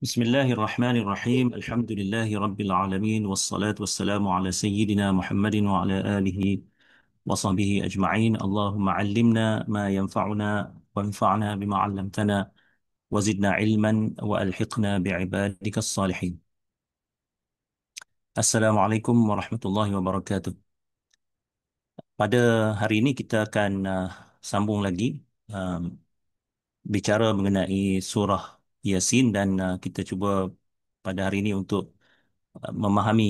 Bismillahirrahmanirrahim. Alhamdulillahi Rabbil alamin. Wassalatu wassalamu ala sayyidina Muhammadin wa ala alihi wa sahbihi ajma'in. Allahumma allimna ma yanfa'una wa anfa'na bima 'allamtana wa zidna ilman wa alhiqna bi'ibadika salihin. Assalamualaikum warahmatullahi wabarakatuh. Pada hari ini kita akan sambung lagi um, bicara mengenai surah Yasin dan kita cuba pada hari ini untuk memahami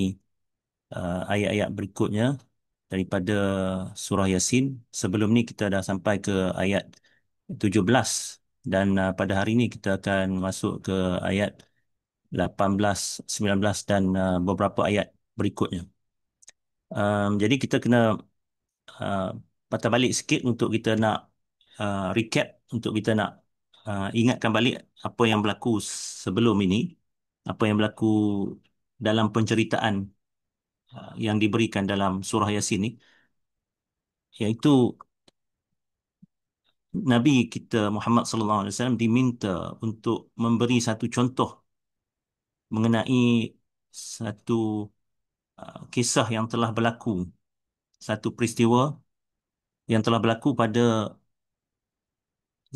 ayat-ayat berikutnya daripada surah Yasin. Sebelum ni kita dah sampai ke ayat 17 dan pada hari ini kita akan masuk ke ayat 18, 19 dan beberapa ayat berikutnya. Jadi kita kena uh, patah balik sikit untuk kita nak recap, untuk kita nak ingatkan balik apa yang berlaku sebelum ini, apa yang berlaku dalam penceritaan yang diberikan dalam surah Yasin ni, iaitu Nabi kita Muhammad sallallahu alaihi wasallam diminta untuk memberi satu contoh mengenai satu kisah yang telah berlaku, satu peristiwa yang telah berlaku pada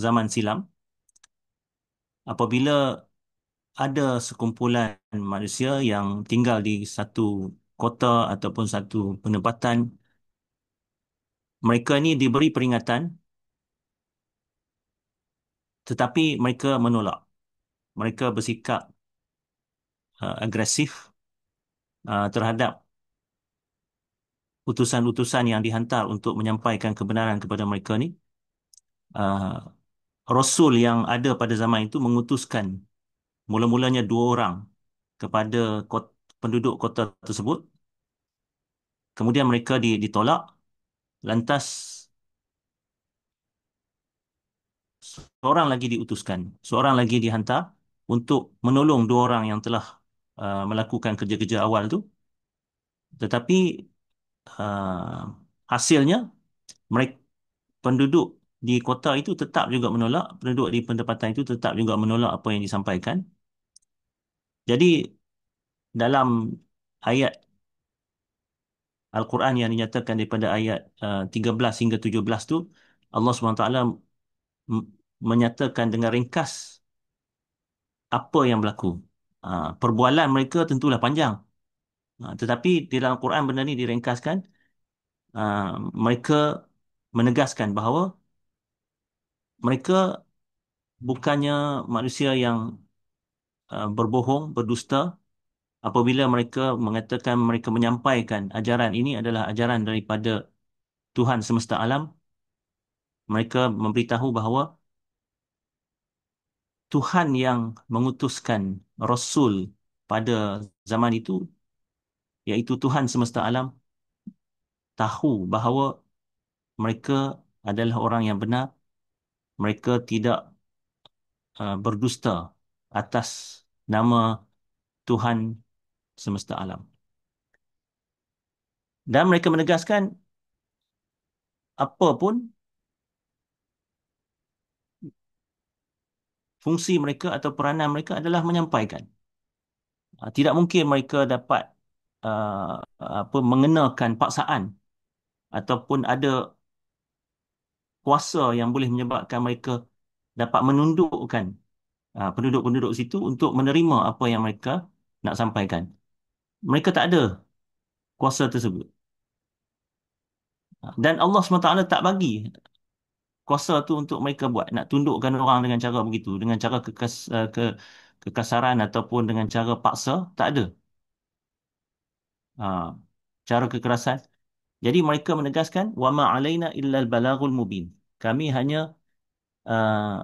zaman silam, apabila ada sekumpulan manusia yang tinggal di satu kota ataupun satu penempatan. Mereka ni diberi peringatan tetapi mereka menolak. Mereka bersikap agresif terhadap utusan-utusan yang dihantar untuk menyampaikan kebenaran kepada mereka ni. uh, Rasul yang ada pada zaman itu mengutuskan mula-mulanya dua orang kepada penduduk kota tersebut. Kemudian mereka ditolak. Lantas seorang lagi diutuskan, seorang lagi dihantar untuk menolong dua orang yang telah melakukan kerja-kerja awal tu. Tetapi uh, hasilnya mereka, penduduk di kota itu tetap juga menolak, penduduk di pendapatan itu tetap juga menolak apa yang disampaikan. Jadi dalam ayat Al-Quran yang dinyatakan daripada ayat 13 hingga 17 tu, Allah SWT m- menyatakan dengan ringkas apa yang berlaku. Perbualan mereka tentulah panjang. Tetapi di dalam Quran benda ni diringkaskan. Ah, Mereka menegaskan bahawa mereka bukannya manusia yang berbohong, berdusta apabila mereka mengatakan mereka menyampaikan ajaran ini adalah ajaran daripada Tuhan semesta alam. Mereka memberitahu bahawa Tuhan yang mengutuskan Rasul pada zaman itu, iaitu Tuhan semesta alam, tahu bahawa mereka adalah orang yang benar. Mereka tidak berdusta atas nama Tuhan semesta alam. Dan mereka menegaskan apa pun fungsi mereka atau peranan mereka adalah menyampaikan. Tidak mungkin mereka dapat mengenakan paksaan ataupun ada kuasa yang boleh menyebabkan mereka dapat menundukkan penduduk-penduduk situ untuk menerima apa yang mereka nak sampaikan. Mereka tak ada kuasa tersebut. Dan Allah SWT tak bagi kuasa tu untuk mereka buat, nak tundukkan orang dengan cara begitu, dengan cara kekasaran ataupun dengan cara paksa. Tak ada uh, cara kekerasan. Jadi mereka menegaskan wa ma alaina illal balagul mubin. Kami hanya uh,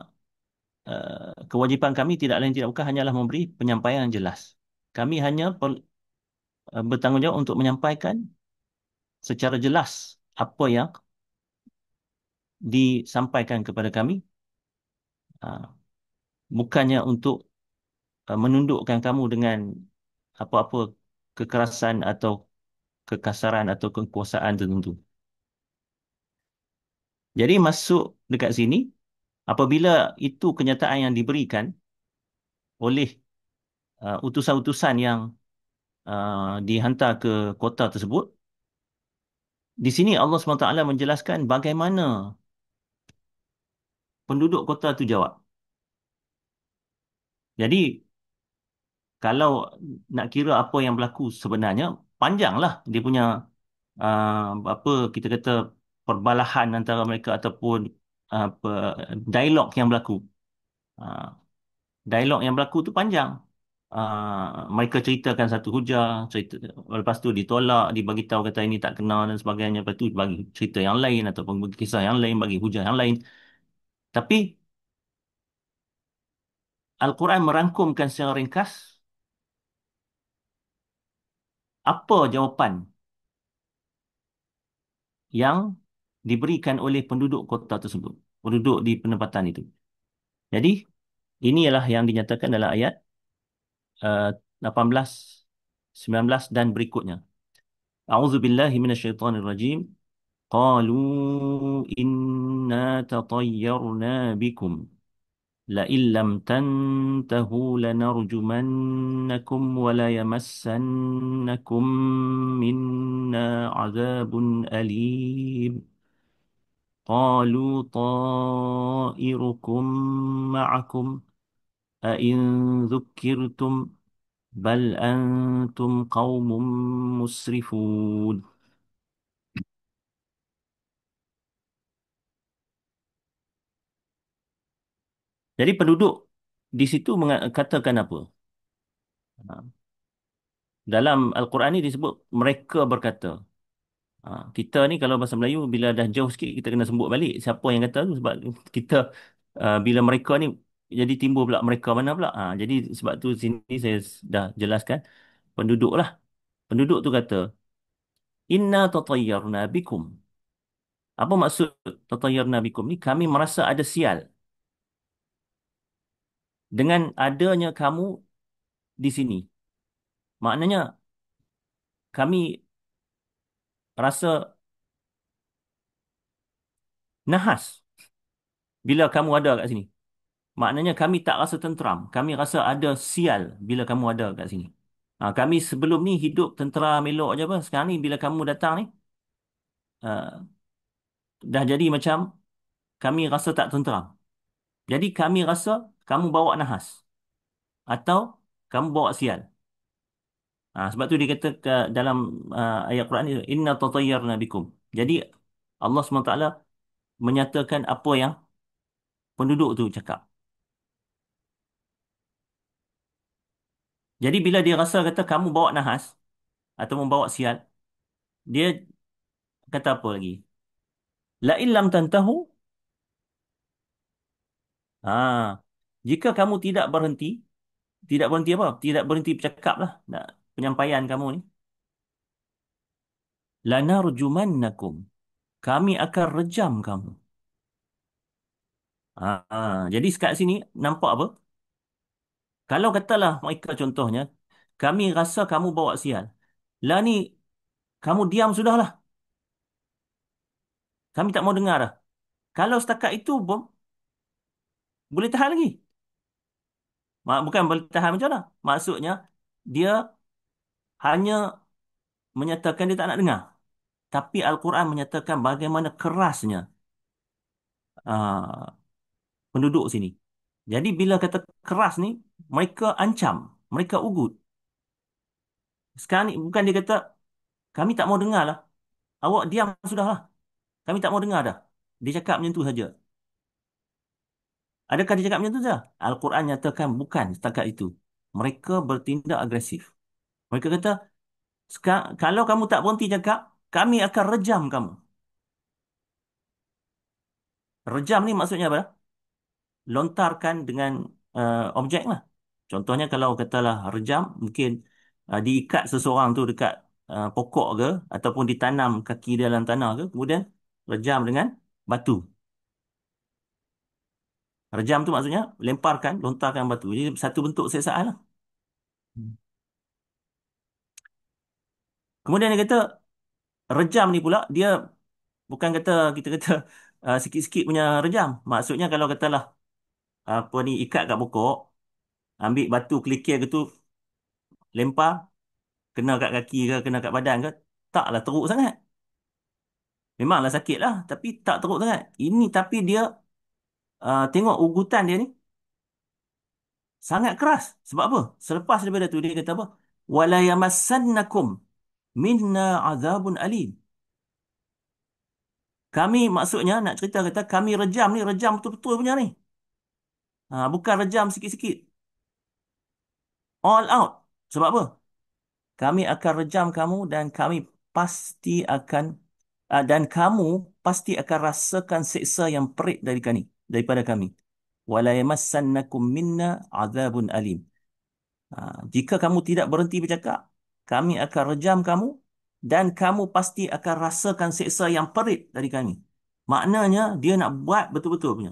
kewajipan kami tidak lain tidak bukan hanyalah memberi penyampaian yang jelas. Kami hanya bertanggungjawab untuk menyampaikan secara jelas apa yang disampaikan kepada kami, uh, bukannya untuk menundukkan kamu dengan apa-apa kekerasan atau kekasaran atau kekuasaan tertentu. Jadi masuk dekat sini, apabila itu kenyataan yang diberikan oleh utusan-utusan yang dihantar ke kota tersebut. Di sini Allah SWT menjelaskan bagaimana penduduk kota itu jawab. Jadi, kalau nak kira apa yang berlaku sebenarnya, panjanglah dia punya apa kita kata perbalahan antara mereka ataupun apa dialog yang berlaku. Ah, dialog yang berlaku tu panjang. Mereka ceritakan satu hujah, cerita, lepas tu ditolak, dibagi tahu kata ini tak kena dan sebagainya, lepas tu bagi cerita yang lain ataupun bagi kisah yang lain, bagi hujah yang lain. Tapi Al-Quran merangkumkan secara ringkas apa jawapan yang diberikan oleh penduduk kota tersebut, penduduk di penempatan itu. Jadi, ini ialah yang dinyatakan dalam ayat 18, 19 dan berikutnya. A'udzubillahi minasyaitonirrajim. Qalu inna tatayyarna bikum la illam tantahu lanarjumannakum wa la yamassannakum minna azabun alim. قالوا طائركم معكم أئن ذكرتم بل أنتم قوم مسرفون. Jadi penduduk di situ katakan apa? Ha, dalam Al-Quran ni disebut mereka berkata. Kita ni kalau bahasa Melayu bila dah jauh sikit kita kena sebut balik siapa yang kata tu sebab kita bila mereka ni jadi timbul pula mereka mana pula. Jadi sebab tu sini saya dah jelaskan penduduk lah. Penduduk tu kata inna tatayyarna bikum. Apa maksud tatayyarna bikum ni? Kami merasa ada sial dengan adanya kamu di sini. Maknanya kami rasa nahas bila kamu ada kat sini. Maknanya kami tak rasa tenteram. Kami rasa ada sial bila kamu ada kat sini. Kami sebelum ni hidup tenteram elok je apa. Sekarang ni bila kamu datang ni, ah, dah jadi macam kami rasa tak tenteram. Jadi kami rasa kamu bawa nahas. Atau kamu bawa sial. Sebab tu dia kata dalam ayat Quran ni, Inna tatayyarna bikum. Jadi Allah SWT menyatakan apa yang penduduk tu cakap. Jadi bila dia rasa kata kamu bawa nahas atau membawa sial, dia kata apa lagi? La illam tantahu. Ah, jika kamu tidak berhenti apa? Tidak berhenti bercakap lah. Penyampaian kamu ni. Lanarjumannakum. Kami akan rejam kamu. Jadi sekat sini nampak apa? Kalau katalah mereka contohnya, kami rasa kamu bawa sial. Lah ni, kamu diam sudahlah. Kami tak mau dengar dah. Kalau setakat itu pun, boleh tahan lagi. Bukan boleh tahan macam mana. Maksudnya, dia hanya menyatakan dia tak nak dengar. Tapi Al-Quran menyatakan bagaimana kerasnya uh, penduduk sini. Jadi bila kata keras ni, mereka ancam, mereka ugut. Sekarang ni bukan dia kata, kami tak mau dengar lah. Awak diam sudahlah. Kami tak mau dengar dah. Dia cakap macam tu saja. Adakah dia cakap macam tu saja? Al-Quran nyatakan bukan setakat itu. Mereka bertindak agresif. Mereka kata, kalau kamu tak berhenti cakap, kami akan rejam kamu. Rejam ni maksudnya apa? Lontarkan dengan objek lah. Contohnya kalau katalah rejam, mungkin diikat seseorang tu dekat pokok ke, ataupun ditanam kaki dalam tanah ke, kemudian rejam dengan batu. Rejam tu maksudnya lemparkan, lontarkan batu. Jadi satu bentuk siksaan lah. Hmm. Kemudian dia kata, rejam ni pula, dia bukan kata, kita kata sikit-sikit punya rejam. Maksudnya kalau katalah, apa ni, ikat kat pokok, ambil batu kerikil ke tu, lempar, kena kat kaki ke, kena kat badan ke, taklah teruk sangat. Memanglah sakit lah, tapi tak teruk sangat. Ini tapi dia, tengok ugutan dia ni, sangat keras. Sebab apa? Selepas daripada tu, dia kata apa? Wala yamassannakum minna azabun alim. Kami maksudnya nak cerita kata kami rejam ni, rejam betul-betul punya ni. Bukan rejam sikit-sikit. All out. Sebab apa? Kami akan rejam kamu dan kami pasti akan dan kamu pasti akan rasakan seksa yang perit dari kami, daripada kami. Wala yamassannakum minna azabun alim. Jika kamu tidak berhenti bercakap, kami akan rejam kamu dan kamu pasti akan rasakan seksa yang perit dari kami. Maknanya dia nak buat betul-betul punya.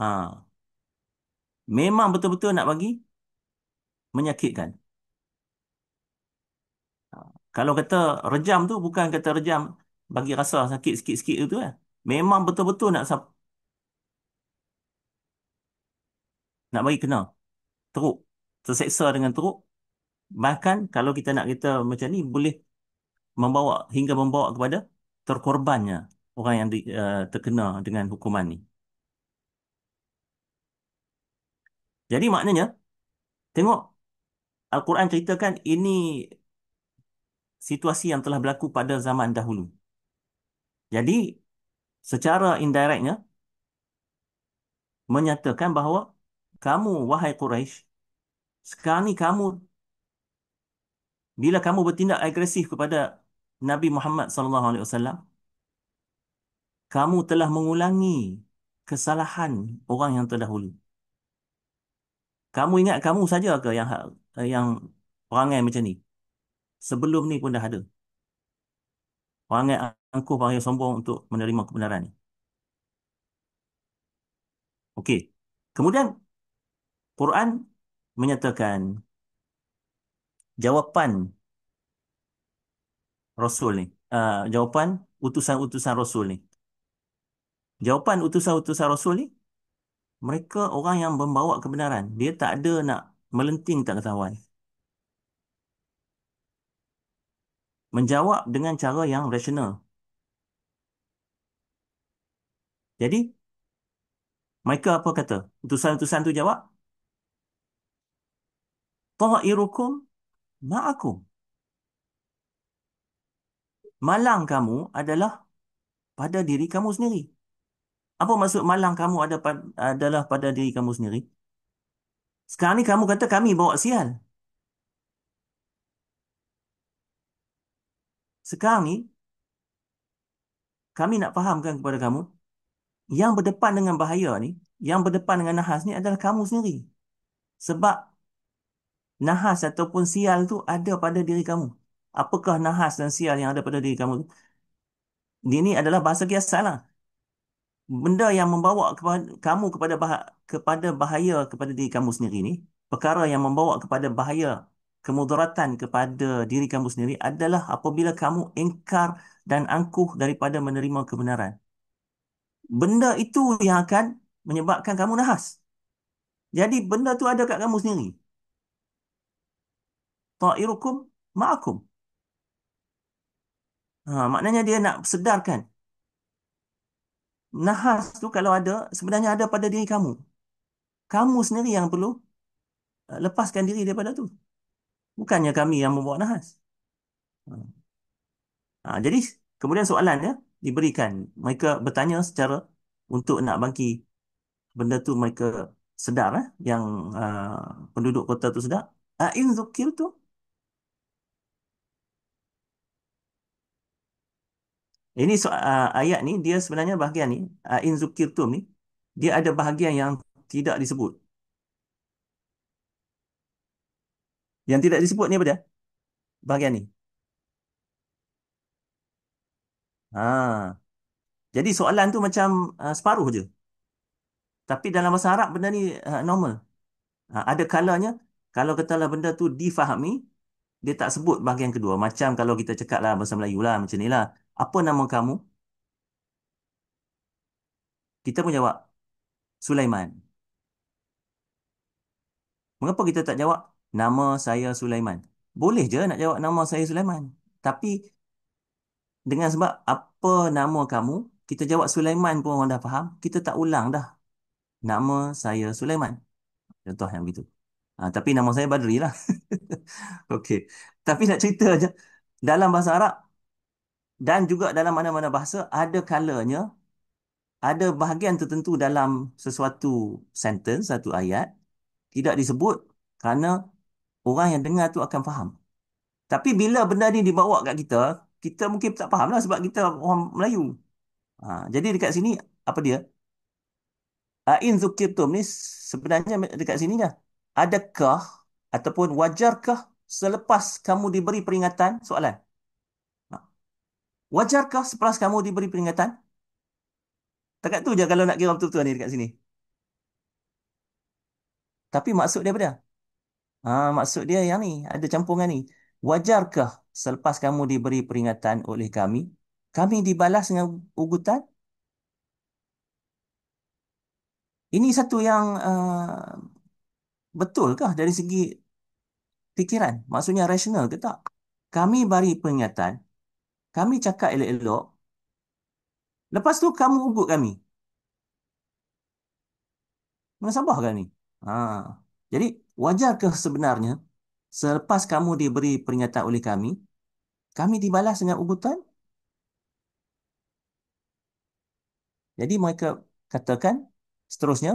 Ha, memang betul-betul nak bagi menyakitkan. Ha, kalau kata rejam tu bukan kata rejam bagi rasa sakit sikit-sikit itu kan. Memang betul-betul nak bagi kena teruk, terseksa dengan teruk. Bahkan kalau kita nak kita macam ni boleh hingga membawa kepada terkorbannya orang yang terkena dengan hukuman ni. Jadi maknanya tengok Al-Quran ceritakan ini situasi yang telah berlaku pada zaman dahulu. Jadi secara indirectnya menyatakan bahawa kamu wahai Quraisy, sekarang ni bila kamu bertindak agresif kepada Nabi Muhammad SAW, kamu telah mengulangi kesalahan orang yang terdahulu. Kamu ingat kamu saja ke yang perangai macam ni? Sebelum ni pun dah ada. Perangai angkuh, perangai sombong untuk menerima kebenaran ni. Okey. Kemudian Quran menyatakan jawapan Rasul ni. Jawapan utusan-utusan Rasul ni. Jawapan utusan-utusan Rasul ni, mereka orang yang membawa kebenaran. Dia tak ada nak melenting tak ketahuan. Menjawab dengan cara yang rasional. Jadi, mereka apa kata? Utusan-utusan tu jawab, Ta'irukum ma'akum. Malang kamu adalah pada diri kamu sendiri. Apa maksud malang kamu adalah pada diri kamu sendiri? Sekarang ni kamu kata kami bawa sial. Sekarang ni kami nak fahamkan kepada kamu, yang berdepan dengan bahaya ni, yang berdepan dengan nahas ni adalah kamu sendiri. Sebab nahas ataupun sial tu ada pada diri kamu. Apakah nahas dan sial yang ada pada diri kamu tu? Ini adalah bahasa kiasan lah. Benda yang membawa kamu kepada bahaya kepada diri kamu sendiri ni, perkara yang membawa kepada bahaya, kemudaratan kepada diri kamu sendiri adalah apabila kamu engkar dan angkuh daripada menerima kebenaran. Benda itu yang akan menyebabkan kamu nahas. Jadi benda tu ada kat kamu sendiri. Ta'irukum ma'akum. Maknanya dia nak sedarkan. Nahas tu kalau ada, sebenarnya ada pada diri kamu. Kamu sendiri yang perlu lepaskan diri daripada tu. Bukannya kami yang membawa nahas. Ha. Jadi kemudian soalannya diberikan. Mereka bertanya secara untuk nak bangki benda tu mereka sedar yang penduduk kota tu sedar. A'in zukir tu. Ini ayat ni dia sebenarnya bahagian ni A'in zukir tu ni dia ada bahagian yang tidak disebut. Yang tidak disebut ni apa dia? Bahagian ni. Ha. Jadi soalan tu macam separuh je. Tapi dalam bahasa Arab benda ni normal. Ada kalanya kalau katalah benda tu difahami, dia tak sebut bahagian kedua. Macam kalau kita cakap lah bahasa Melayu lah macam ni lah. Apa nama kamu? Kita pun jawab Sulaiman. Mengapa kita tak jawab nama saya Sulaiman. Boleh je nak jawab nama saya Sulaiman. Tapi dengan sebab apa nama kamu, kita jawab Sulaiman pun orang dah faham. Kita tak ulang dah. Nama saya Sulaiman. Contoh yang begitu. Tapi nama saya Badri lah. Okey. Tapi nak cerita je. Dalam bahasa Arab dan juga dalam mana-mana bahasa, ada kalanya, ada bahagian tertentu dalam sesuatu sentence, satu ayat, tidak disebut kerana orang yang dengar tu akan faham. Tapi bila benda ni dibawa kat kita, kita mungkin tak faham lah sebab kita orang Melayu. Jadi dekat sini, apa dia? In zukirtum ni sebenarnya dekat sini dah. Adakah ataupun wajarkah selepas kamu diberi peringatan? Soalan. Ha, Wajarkah selepas kamu diberi peringatan? Takat tu je kalau nak kira betul-betul ni dekat sini. Tapi maksud dia apa dia? Maksud dia yang ni, ada campungan ni. Wajarkah selepas kamu diberi peringatan oleh kami, kami dibalas dengan ugutan? Ini satu yang betulkah dari segi fikiran? Maksudnya rasional ke tak? Kami beri peringatan, kami cakap elok-elok, lepas tu kamu ugut kami. Menasabah kan ni? Ha. Jadi, wajarkah sebenarnya selepas kamu diberi peringatan oleh kami dibalas dengan ugutan? Jadi, mereka katakan, seterusnya,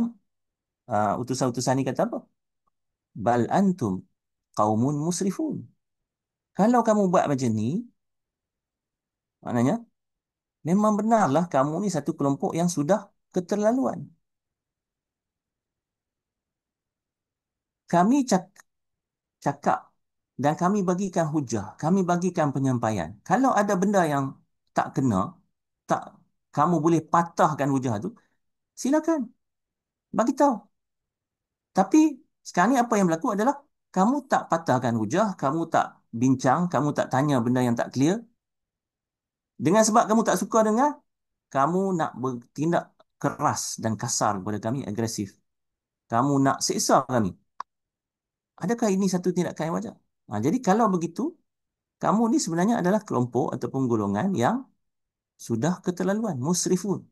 utusan-utusan ni kata apa? Bal antum qaumun musrifun. Kalau kamu buat macam ni, maknanya, memang benarlah kamu ni satu kelompok yang sudah keterlaluan. Kami cakap dan kami bagikan hujah, kami bagikan penyampaian. Kalau ada benda yang tak kena, tak kamu boleh patahkan hujah tu, silakan bagi tahu. Tapi sekarang ni apa yang berlaku adalah kamu tak patahkan hujah, kamu tak bincang, kamu tak tanya benda yang tak clear. Dengan sebab kamu tak suka dengar, kamu nak bertindak keras dan kasar kepada kami, agresif. Kamu nak seksa kami. Adakah ini satu tindakan yang wajar? Jadi kalau begitu, kamu ni sebenarnya adalah kelompok ataupun golongan yang sudah keterlaluan, musrifun.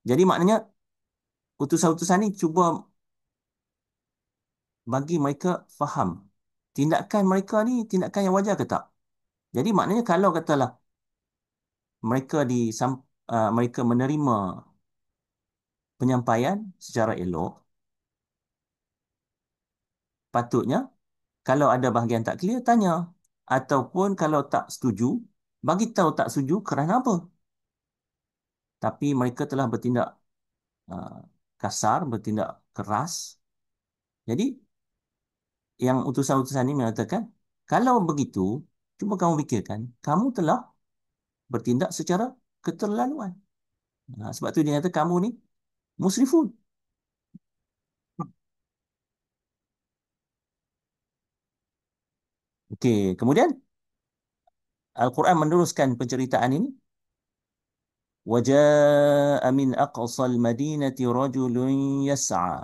Jadi maknanya utusan-utusan ni cuba bagi mereka faham tindakan mereka ni tindakan yang wajar ke tak. Jadi maknanya kalau katalah mereka mereka menerima penyampaian secara elok, patutnya kalau ada bahagian tak clear tanya, ataupun kalau tak setuju bagi tahu tak setuju kerana apa. Tapi mereka telah bertindak uh, kasar, bertindak keras. Jadi yang utusan-utusan ini mengatakan, kalau begitu, cuba kamu fikirkan, kamu telah bertindak secara keterlaluan. Sebab tu dia kata kamu ni musrifun. Okey, kemudian Al-Quran meneruskan penceritaan ini. وَجَاءَ مِنْ أَقْصَى الْمَدِينَةِ رَجُلٌ يَسْعَى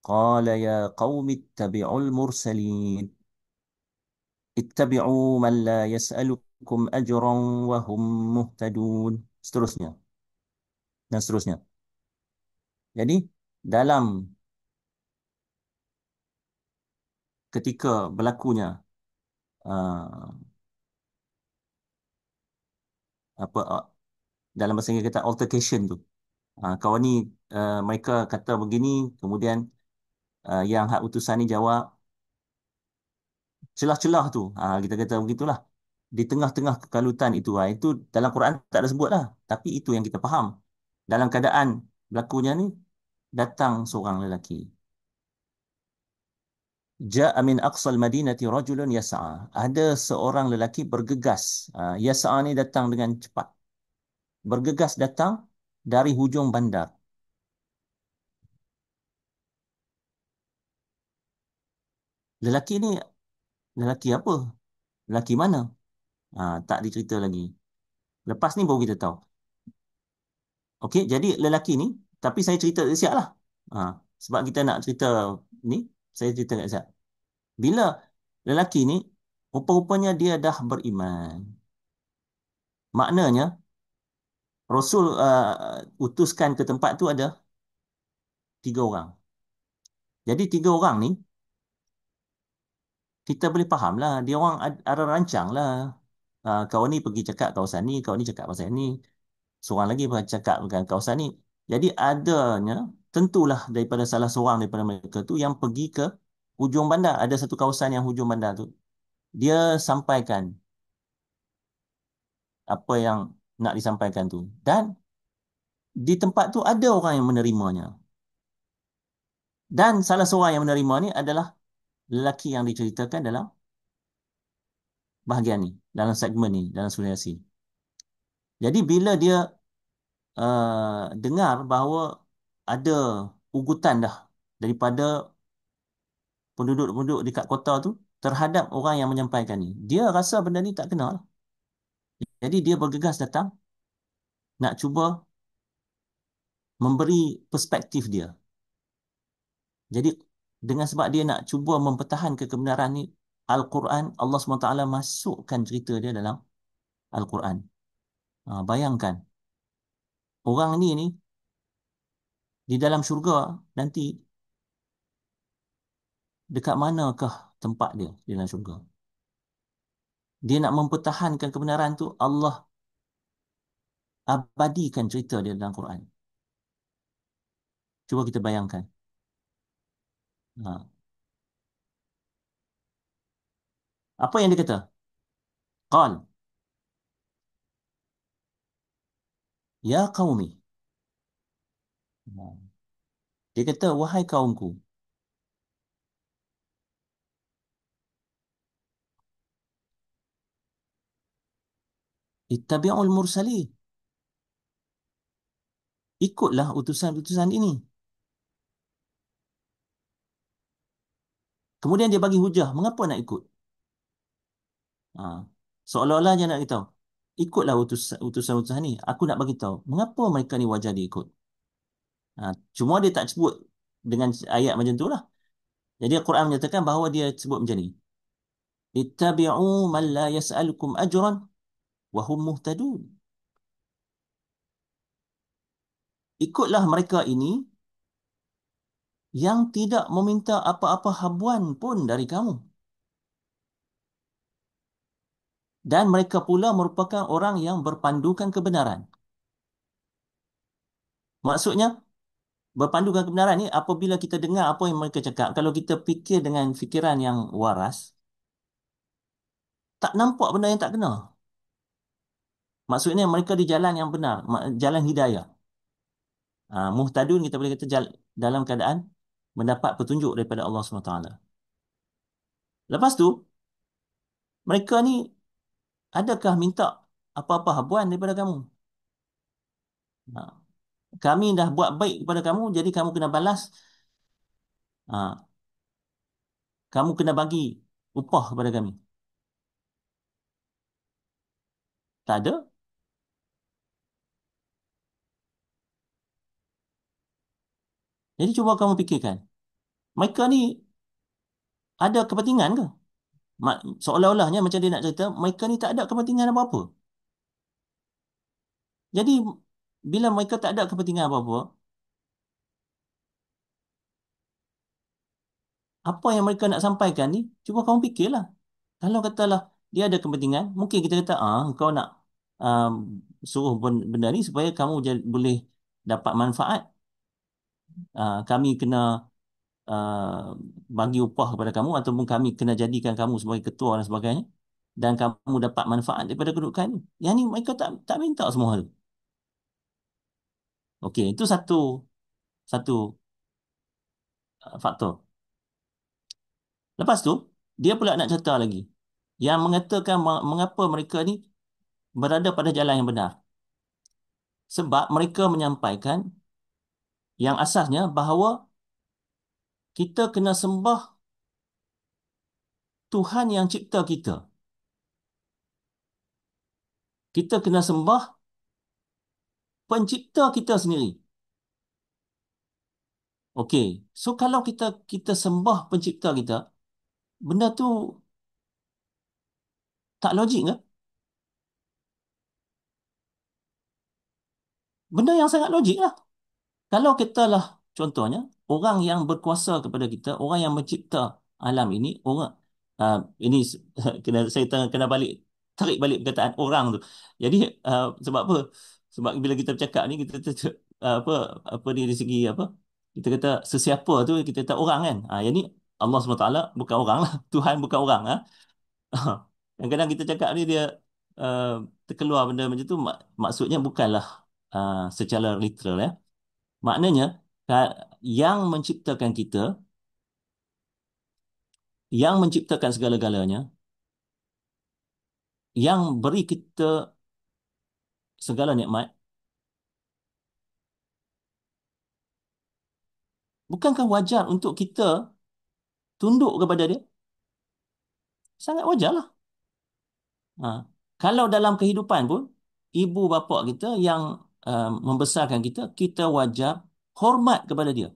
قَالَ يَا قَوْمِ اتَّبِعُوا الْمُرْسَلِينَ اتَّبِعُوا مَنْ لَا يَسْأَلُكُمْ أَجْرًا وَهُمْ مُهْتَدُونَ. Seterusnya dan seterusnya. Jadi dalam ketika berlakunya uh, apa dalam bahasa Inggeris kata altercation tu. Kawan ni mereka kata begini, kemudian yang hak utusan ni jawab celah-celah tu. Kita kata begitulah. Di tengah-tengah kekalutan itu, itu dalam Quran tak ada sebut lah. Tapi itu yang kita faham. Dalam keadaan berlakunya ni, datang seorang lelaki. Ja'a min aqsal madinati rajulun yas'a. Ada seorang lelaki bergegas. Yas'a ni datang dengan cepat. Bergegas datang dari hujung bandar. Lelaki ni, lelaki apa? Lelaki mana? Tak dicerita lagi. Lepas ni baru kita tahu. Okey, jadi lelaki ni, tapi saya cerita siap lah. Sebab kita nak cerita ni, saya cerita kat Zat. Bila lelaki ni, rupa-rupanya dia dah beriman. Maknanya, Rasul utuskan ke tempat tu ada 3 orang. Jadi 3 orang ni, kita boleh faham lah. Dia orang ada rancang lah. Kau ni pergi cakap kawasan ni, kau ni cakap pasal ni. Seorang lagi pergi cakap dengan kawasan ni. Jadi adanya, tentulah daripada salah seorang daripada mereka tu yang pergi ke hujung bandar. Ada satu kawasan yang hujung bandar tu. Dia sampaikan apa yang nak disampaikan tu. Dan di tempat tu ada orang yang menerimanya. Dan salah seorang yang menerima ni adalah lelaki yang diceritakan dalam bahagian ni, dalam segmen ni, dalam Surah Yasin. Jadi bila dia dengar bahawa ada ugutan dah daripada penduduk-penduduk dekat kota tu terhadap orang yang menyampaikan ni, dia rasa benda ni tak kenal. Jadi dia bergegas datang nak cuba memberi perspektif dia. Jadi dengan sebab dia nak cuba mempertahankan kebenaran ni, Al-Quran, Allah SWT masukkan cerita dia dalam Al-Quran. Bayangkan, orang ni di dalam syurga nanti dekat manakah tempat dia di dalam syurga? Dia nak mempertahankan kebenaran tu, Allah abadikan cerita dia dalam Quran. Cuba kita bayangkan. Ha. Apa yang dia kata? Qal, ya qaumi. Ha. Dia kata, wahai kaumku, ittabi'ul mursalin. Ikutlah utusan-utusan ini. Kemudian dia bagi hujah, mengapa nak ikut? Ha. Seolah-olah dia nak beritahu, ikutlah utusan-utusan ni. Aku nak bagi tahu, mengapa mereka ni wajar diikut? Cuma dia tak sebut dengan ayat macam tu lah. Jadi Al-Quran menyatakan bahawa dia sebut macam ni. Ittabi'u man la yas'alukum ajran wa hum muhtadun. Ikutlah mereka ini yang tidak meminta apa-apa habuan pun dari kamu. Dan mereka pula merupakan orang yang berpandukan kebenaran. Maksudnya, berpandukan kebenaran ni apabila kita dengar apa yang mereka cakap, kalau kita fikir dengan fikiran yang waras, tak nampak benda yang tak kena. Maksudnya mereka di jalan yang benar, jalan hidayah. Muhtadun kita boleh kata dalam keadaan mendapat petunjuk daripada Allah SWT. Lepas tu, mereka ni adakah minta apa-apa habuan daripada kamu? Ha, Kami dah buat baik kepada kamu, jadi kamu kena balas. Ha, Kamu kena bagi upah kepada kami. Tak ada. Jadi cuba kamu fikirkan. Mereka ni ada kepentingan ke? Seolah-olahnya macam dia nak cerita, mereka ni tak ada kepentingan apa-apa. Jadi, bila mereka tak ada kepentingan apa-apa, apa yang mereka nak sampaikan ni, cuba kamu fikirlah. Kalau katalah dia ada kepentingan, mungkin kita kata, kau nak um, suruh benda ni supaya kamu boleh dapat manfaat. Kami kena bagi upah kepada kamu ataupun kami kena jadikan kamu sebagai ketua dan sebagainya. Dan kamu dapat manfaat daripada kedudukan ni. Yang ni mereka tak tak minta semua hal. Okey, itu satu satu faktor. Lepas tu, dia pula nak cerita lagi. Yang mengatakan mengapa mereka ni berada pada jalan yang benar. Sebab mereka menyampaikan yang asasnya bahawa kita kena sembah Tuhan yang cipta kita. Kita kena sembah pencipta kita sendiri. Okey. So kalau kita sembah pencipta kita, benda tu tak logik ke? Benda yang sangat logik lah. Kalau kita lah, contohnya, orang yang berkuasa kepada kita, orang yang mencipta alam ini, orang ini kena balik, tarik balik perkataan orang tu. Jadi sebab apa? Sebab bila kita bercakap ni apa apa ni dari segi apa? Kita kata sesiapa tu kita kata orang kan. Yang ni Allah SWT bukan orang lah. Tuhan bukan orang ah. Kadang-kadang kita cakap ni dia uh, terkeluar benda macam tu maksudnya bukanlah secara literal ya. Maknanya yang menciptakan kita, yang menciptakan segala-galanya, yang beri kita segala nikmat, bukankah wajar untuk kita tunduk kepada dia? Sangat wajarlah. Ha. Kalau dalam kehidupan pun, ibu bapa kita yang membesarkan kita, kita wajar hormat kepada dia.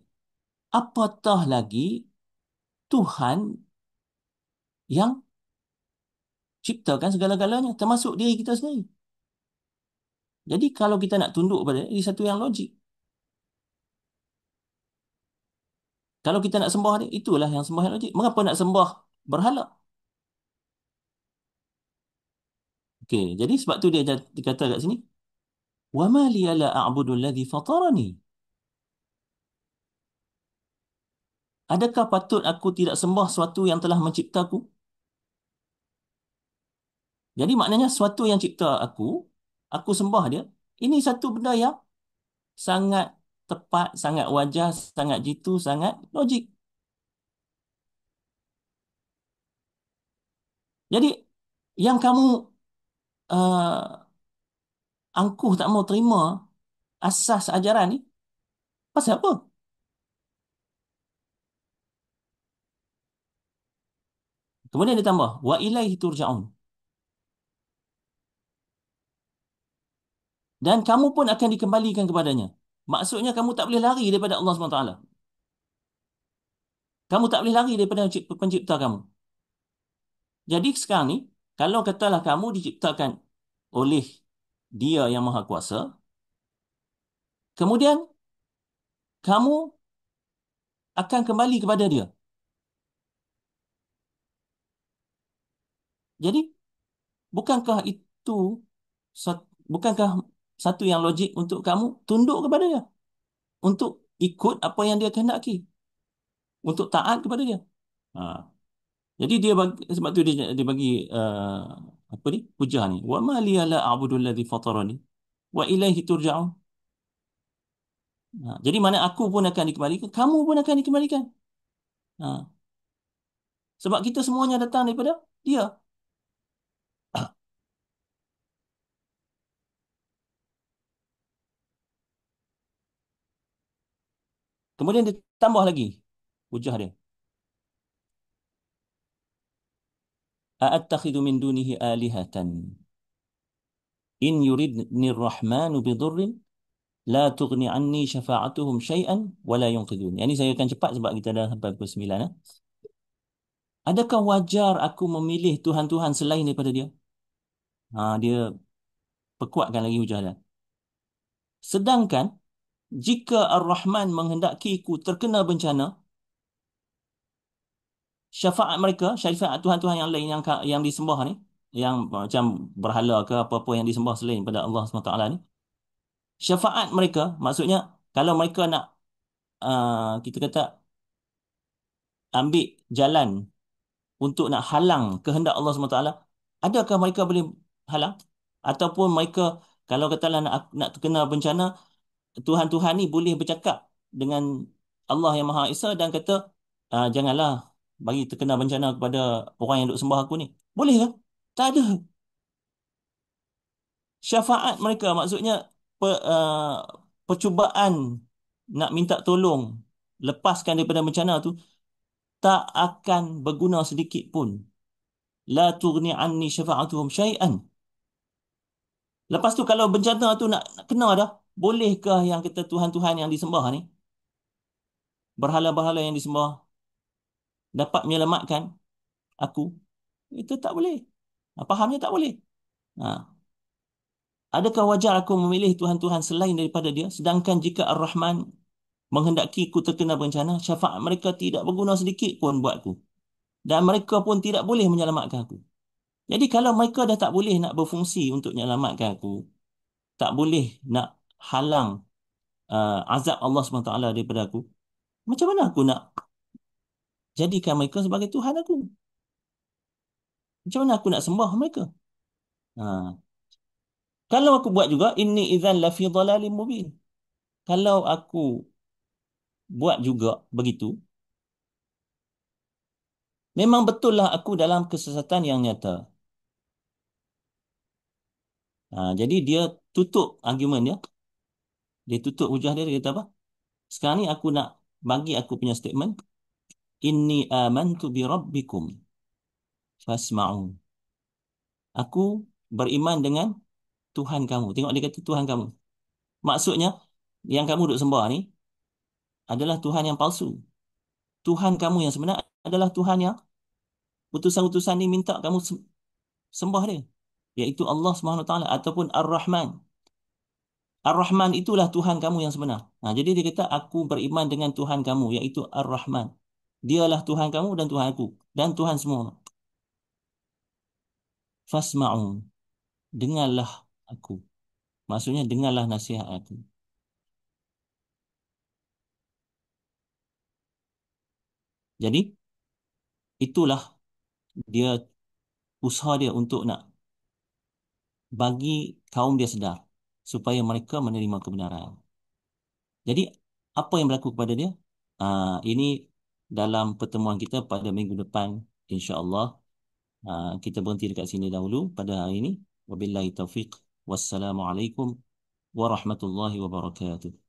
Apatah lagi Tuhan yang ciptakan segala-galanya, termasuk diri kita sendiri. Jadi kalau kita nak tunduk kepada dia, ini satu yang logik. Kalau kita nak sembah dia, itulah yang sembah yang logik. Mengapa nak sembah berhala? Okey, jadi sebab tu dia dikata kat sini, "Wa ma liya la a'budu alladhi fatarani?" Adakah patut aku tidak sembah sesuatu yang telah menciptaku? Jadi maknanya sesuatu yang cipta aku sembah dia. Ini satu benda yang sangat tepat, sangat wajar, sangat jitu, sangat logik. Jadi yang kamu uh, angkuh tak mau terima asas ajaran ni, pasal apa? Kemudian dia tambah, wa ilaihi turja'un. Dan kamu pun akan dikembalikan kepadanya. Maksudnya kamu tak boleh lari daripada Allah SWT. Kamu tak boleh lari daripada pencipta kamu. Jadi sekarang ni, kalau katalah kamu diciptakan oleh Dia yang Maha Kuasa, kemudian kamu akan kembali kepada Dia. Jadi, bukankah itu bukankah satu yang logik untuk kamu tunduk kepada Dia, untuk ikut apa yang Dia kehendaki, untuk taat kepada Dia? Ha. Jadi dia bagi, sebab tu dia bagi apa ni? Hujah ni. Wa ma liya la a'budu alladhi fatarani wa ilaihi turja'un. Jadi mana aku pun akan dikembalikan, kamu pun akan dikembalikan. Ha. Sebab kita semuanya datang daripada dia. Kemudian dia tambah lagi hujah dia. A'attakhidhu min dunihi alihatan in yuridni ar-rahmanu bidurrin la tughni anni syafa'atuhum syai'an wa la yunqidhun. Yang ini saya akan cepat sebab kita dah sampai pukul 9. Adakah wajar aku memilih Tuhan-Tuhan selain daripada dia? Dia perkuatkan lagi hujah dia. Sedangkan jika Ar-Rahman menghendakiku terkena bencana, syafaat mereka, syafaat Tuhan-Tuhan yang lain yang disembah ni, yang macam berhala ke apa-apa yang disembah selain pada Allah SWT ni, syafaat mereka, maksudnya kalau mereka nak kita kata ambil jalan untuk nak halang kehendak Allah SWT, adakah mereka boleh halang? Ataupun mereka kalau katalah nak terkena bencana, Tuhan-Tuhan ni boleh bercakap dengan Allah yang Maha Esa dan kata, janganlah bagi terkena bencana kepada orang yang duk sembah aku ni. Boleh ke? Tak ada. Syafaat mereka maksudnya pe, uh, percubaan nak minta tolong lepaskan daripada bencana tu tak akan berguna sedikit pun. La tughni anni syafa'atuhum syai'an. Lepas tu kalau bencana tu nak kena dah, bolehkah yang kita Tuhan-Tuhan yang disembah ni berhala-berhala yang disembah dapat menyelamatkan aku, itu tak boleh. Fahamnya tak boleh. Ha. Adakah wajar aku memilih Tuhan-Tuhan selain daripada dia? Sedangkan jika Ar-Rahman menghendaki ku terkena bencana, syafaat mereka tidak berguna sedikit pun buatku. Dan mereka pun tidak boleh menyelamatkan aku. Jadi kalau mereka dah tak boleh nak berfungsi untuk menyelamatkan aku, tak boleh nak halang azab Allah SWT daripada aku, macam mana aku nak jadikan mereka sebagai Tuhan aku? Macam mana aku nak sembah mereka? Ha. Kalau aku buat juga, inni idzan lafi dhalalim mubin. Kalau aku buat juga begitu, memang betul lah aku dalam kesesatan yang nyata. Jadi dia tutup argumen dia. Dia tutup hujah dia. Dia kata apa? Sekarang ni aku nak bagi aku punya statement. Inni amantu bi rabbikum fasma'un. Aku beriman dengan Tuhan kamu. Tengok dia kata Tuhan kamu. Maksudnya, yang kamu duk sembah ni adalah Tuhan yang palsu. Tuhan kamu yang sebenar adalah Tuhan yang utusan-utusan ni minta kamu sembah dia. Iaitu Allah SWT ataupun Ar-Rahman. Ar-Rahman itulah Tuhan kamu yang sebenar. Jadi dia kata, aku beriman dengan Tuhan kamu, iaitu Ar-Rahman. Dialah Tuhan kamu dan Tuhan aku. Dan Tuhan semua. Fasma'un. Dengarlah aku. Maksudnya, dengarlah nasihat aku. Jadi, itulah dia usaha dia untuk nak bagi kaum dia sedar. Supaya mereka menerima kebenaran. Jadi, apa yang berlaku kepada dia? Ini dalam pertemuan kita pada minggu depan, insya-Allah. Kita berhenti dekat sini dahulu pada hari ini. Wabillahi taufiq. Wassalamualaikum warahmatullahi wabarakatuh.